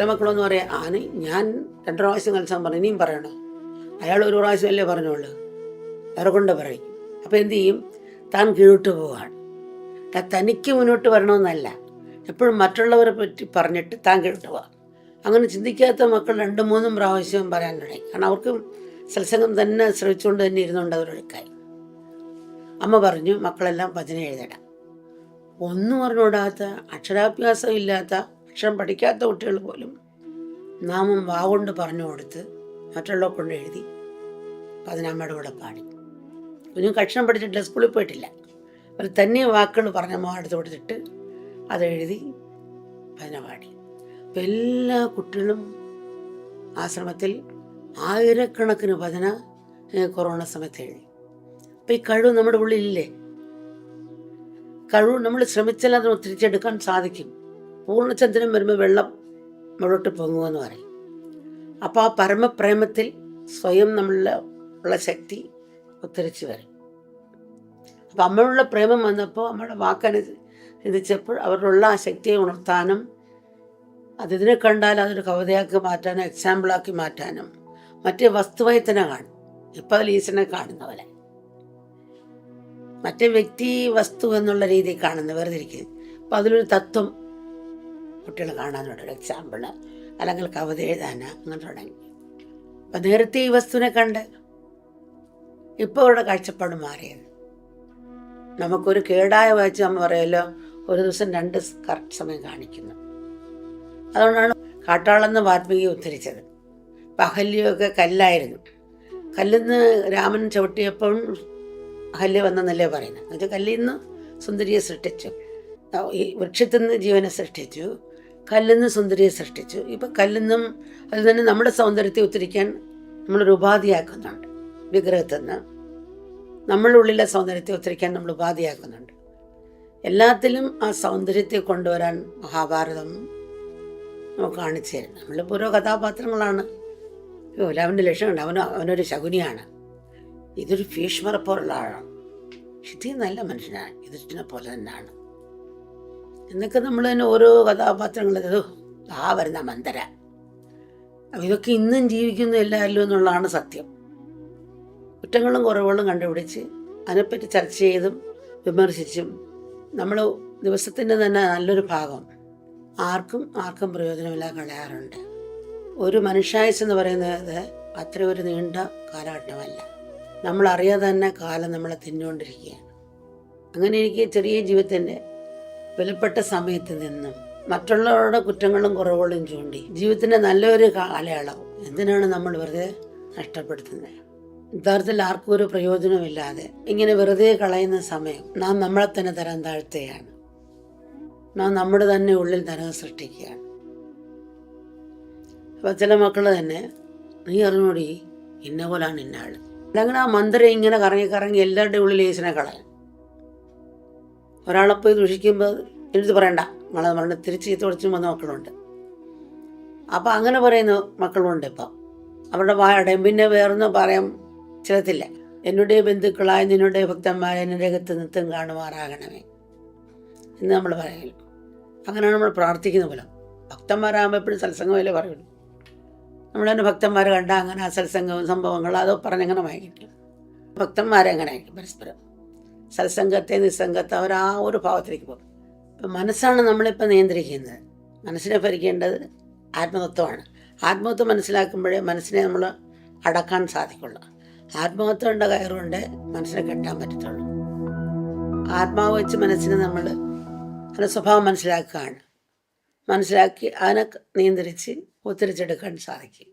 ചില മക്കളൊന്നും പറയാം ഞാൻ 2 പ്രാവശ്യം കൽസാൻ പറഞ്ഞു, ഇനിയും പറയണോ? അയാൾ 1 പ്രാവശ്യമല്ലേ പറഞ്ഞോളൂ, വേറെ കൊണ്ട് പറയും. അപ്പോൾ എന്തു ചെയ്യും? താൻ കീഴോട്ട് പോവുകയാണ്. തനിക്ക് മുന്നോട്ട് വരണമെന്നല്ല, എപ്പോഴും മറ്റുള്ളവരെ പറ്റി പറഞ്ഞിട്ട് താൻ കീഴോട്ട് പോവാം. അങ്ങനെ ചിന്തിക്കാത്ത മക്കൾ 2-3 പ്രാവശ്യം പറയാൻ തുടങ്ങി. കാരണം അവർക്ക് സത്സംഗം തന്നെ ശ്രമിച്ചുകൊണ്ട് തന്നെ ഇരുന്നുകൊണ്ട് അവരെടുക്കായി. അമ്മ പറഞ്ഞു, മക്കളെല്ലാം ഭജന എഴുതണം. ഒന്നും അറിഞ്ഞൂടാത്ത, അക്ഷരാഭ്യാസം ഇല്ലാത്ത, അക്ഷരം പഠിക്കാത്ത കുട്ടികൾ പോലും നാമം വാഗൊണ്ട് പറഞ്ഞു കൊടുത്ത് മറ്റുള്ളവരെ കൊണ്ട് എഴുതി ഭജനമ്മയുടെ കൂടെ പാടി. കുഞ്ഞുങ്ങൾക്ക് അക്ഷരം പഠിച്ചിട്ടില്ല, സ്കൂളിൽ പോയിട്ടില്ല. അവർ തന്നെ വാക്കുകൾ പറഞ്ഞമ്മ എടുത്ത് കൊടുത്തിട്ട് അതെഴുതി ഭജന പാടി. അപ്പം എല്ലാ കുട്ടികളും ആശ്രമത്തിൽ 1000കണക്കിന് ഭജന കൊറോണ സമയത്ത് എഴുതി. അപ്പം ഈ കഴിവ് നമ്മുടെ ഉള്ളിലില്ലേ? കഴിവ് നമ്മൾ ശ്രമിച്ചാൽ അത് തിരിച്ചെടുക്കാൻ സാധിക്കും. പൂർണ്ണചന്ദ്രൻ വരുമ്പോൾ വെള്ളം മുഴോട്ട് പൊങ്ങുമെന്ന് പറയും. അപ്പോൾ ആ പരമപ്രേമത്തിൽ സ്വയം നമ്മളിൽ ഉള്ള ശക്തി ഉത്തരിച്ച് വരും. അപ്പം അമ്മയുള്ള പ്രേമം വന്നപ്പോൾ അമ്മയുടെ വാക്കനുസരിച്ചപ്പോൾ അവരിലുള്ള ആ ശക്തിയെ ഉണർത്താനും അതിനെ കണ്ടാൽ അതൊരു കവിതയാക്കി മാറ്റാനും എക്സാമ്പിളാക്കി മാറ്റാനും മറ്റേ വസ്തുവായി തന്നെ കാണും. ഇപ്പം അതിൽ ഈശ്വരനെ കാണുന്ന പോലെ, മറ്റേ വ്യക്തി വസ്തു എന്നുള്ള രീതിയിൽ കാണുന്ന വെറുതെ ഇരിക്കുന്നത്. അപ്പം അതിലൊരു തത്വം കുട്ടികൾ കാണാനുണ്ട്, ഒരു എക്സാമ്പിള് അല്ലെങ്കിൽ കവിത എഴുതാൻ അങ്ങനെ തുടങ്ങി. അപ്പം നേരത്തെ ഈ വസ്തുവിനെ കണ്ട് ഇപ്പോൾ അവരുടെ കാഴ്ചപ്പാട് മാറിയത്. നമുക്കൊരു കേടായ വായിച്ച് അമ്മ പറയുമല്ലോ, ഒരു ദിവസം 2 കറക്റ്റ് സമയം കാണിക്കുന്നു. അതുകൊണ്ടാണ് കാട്ടാളെന്ന് വാൽമീകി ഉദ്ധരിച്ചത്. അപ്പം അഹല്യൊക്കെ കല്ലായിരുന്നു. കല്ലിന്ന് രാമൻ ചവിട്ടിയപ്പോൾ അഹല്യ വന്നെന്നല്ലേ പറയുന്നത്. എന്നുവെച്ചാൽ കല്ലിൽ നിന്ന് സുന്ദരിയെ സൃഷ്ടിച്ചു, ഈ വൃക്ഷത്തിൽ നിന്ന് ജീവനെ സൃഷ്ടിച്ചു, കല്ലിൽ നിന്ന് സുന്ദരിയെ സൃഷ്ടിച്ചു. ഇപ്പം കല്ലിൽ നിന്നും അതിൽ തന്നെ നമ്മുടെ സൗന്ദര്യത്തെ ഉദ്ധരിക്കാൻ നമ്മളൊരു ഉപാധിയാക്കുന്നുണ്ട്. വിഗ്രഹത്തിൽ നിന്ന് നമ്മളുടെ ഉള്ളിലെ സൗന്ദര്യത്തെ ഉദ്ധരിക്കാൻ നമ്മൾ ഉപാധിയാക്കുന്നുണ്ട്. എല്ലാത്തിലും ആ സൗന്ദര്യത്തെ കൊണ്ടുവരാൻ മഹാഭാരതം നമുക്ക് കാണിച്ചു തരും. നമ്മളിപ്പോൾ ഓരോ കഥാപാത്രങ്ങളാണ്. രാവൻ്റെ ലക്ഷണമുണ്ട്, അവനൊരു ശകുനിയാണ്, ഇതൊരു ഭീഷ്മരെ പോലുള്ള ആളാണ്, ഇത് നല്ല മനുഷ്യനാണ്, യുധിഷ്ഠിരനെ പോലെ തന്നെയാണ് എന്നൊക്കെ നമ്മൾ തന്നെ ഓരോ കഥാപാത്രങ്ങൾ വരുന്ന മന്ദര. അപ്പം ഇതൊക്കെ ഇന്നും ജീവിക്കുന്ന എല്ലാവരിലും എന്നുള്ളതാണ് സത്യം. കുറ്റങ്ങളും കുറവുകളും കണ്ടുപിടിച്ച് അതിനെപ്പറ്റി ചർച്ച ചെയ്തും വിമർശിച്ചും നമ്മൾ ദിവസത്തിൻ്റെ തന്നെ നല്ലൊരു ഭാഗം ആർക്കും പ്രയോജനമില്ലാതെ കളയാറുണ്ട്. ഒരു മനുഷ്യായുസ് എന്ന് പറയുന്നത് അത്ര ഒരു നീണ്ട കാലഘട്ടമല്ല. നമ്മളറിയാതെ തന്നെ കാലം നമ്മളെ തിന്നുകൊണ്ടിരിക്കുകയാണ്. അങ്ങനെ എനിക്ക് ചെറിയ ജീവിതത്തിൻ്റെ വിലപ്പെട്ട സമയത്ത് നിന്നും മറ്റുള്ളവരുടെ കുറ്റങ്ങളും കുറവുകളും ചൂണ്ടി ജീവിതത്തിൻ്റെ നല്ലൊരു കാലയളവ് എന്തിനാണ് നമ്മൾ വെറുതെ നഷ്ടപ്പെടുത്തുന്നത്? യഥാർത്ഥത്തിൽ ആർക്കും ഒരു പ്രയോജനമില്ലാതെ ഇങ്ങനെ വെറുതെ കളയുന്ന സമയം നാം നമ്മളെ തന്നെ തരം താഴ്ത്തുകയാണ്. നാം നമ്മുടെ തന്നെ ഉള്ളിൽ നരകം സൃഷ്ടിക്കുകയാണ്. അപ്പം ചില മക്കൾ തന്നെ, നീ അറിഞ്ഞോടി ഇന്ന പോലാണ് ഇന്നയാൾ, അല്ലെങ്കിൽ ആ മന്ത്രം ഇങ്ങനെ കറങ്ങി എല്ലാവരുടെയും ഉള്ളിൽ ഈശ്വരനെ കളയാം. ഒരാളെ പോയി ദുഷിക്കുമ്പോൾ എടുത്ത് പറയണ്ട, നമ്മളെ പറഞ്ഞ് തിരിച്ച് ചീത്ത വിളിച്ചും വന്ന മക്കളുണ്ട്. അപ്പം അങ്ങനെ പറയുന്ന മക്കളുണ്ട്. ഇപ്പം അവരുടെ വായടയും. പിന്നെ വേറൊന്നും പറയാൻ ചിലത്തില്ല. എന്നുடைய ബന്ധുക്കളായ നിന്നുடைய ഭക്തന്മാരെ എന്നെ രംഗത്ത് നിത്യം കാണുമാറാകണമേ എന്ന് നമ്മൾ പറയുമല്ലോ. അങ്ങനെയാണ് നമ്മൾ പ്രാർത്ഥിക്കുന്ന പോലെ. ഭക്തന്മാരാകുമ്പോൾ എപ്പോഴും സത്സംഗമല്ലേ പറയുള്ളൂ. നമ്മൾ തന്നെ ഭക്തന്മാർ കണ്ടാൽ അങ്ങനെ ആ സത്സംഗവും സംഭവങ്ങൾ അതോ പറഞ്ഞങ്ങനെ വാങ്ങിക്കും. ഭക്തന്മാരെ അങ്ങനെ ആയിരിക്കും പരസ്പരം. സത്സംഗത്തെ നിസ്സംഗത്തെ അവർ ആ ഒരു ഭാവത്തിലേക്ക് പോകും. ഇപ്പം മനസ്സാണ് നമ്മളിപ്പോൾ നിയന്ത്രിക്കുന്നത്. മനസ്സിനെ ഭരിക്കേണ്ടത് ആത്മതത്വമാണ്. ആത്മതത്വം മനസ്സിലാക്കുമ്പോഴേ മനസ്സിനെ നമ്മൾ അടക്കാൻ സാധിക്കുള്ളൂ. ആത്മതത്വമുണ്ട് കയറുകൊണ്ട് മനസ്സിനെ കെട്ടാൻ പറ്റത്തുള്ളൂ. ആത്മാവ് വെച്ച് മനസ്സിനെ നമ്മൾ അതിൻ്റെ സ്വഭാവം മനസ്സിലാക്കി അതിനെ നിയന്ത്രിച്ച് ഉത്തരിച്ചെടുക്കാൻ സാധിക്കും.